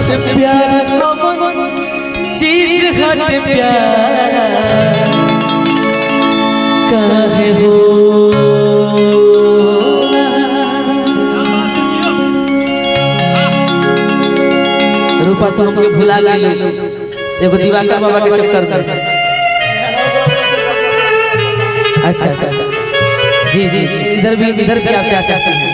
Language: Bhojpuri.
प्यार कौन चीज हट प्यार काहे हो रूपा तो हमके भुला गई एगो दिवाकर बाबा के चक्कर में। अच्छा अच्छा जी जी इधर भी आप जा सकते हैं।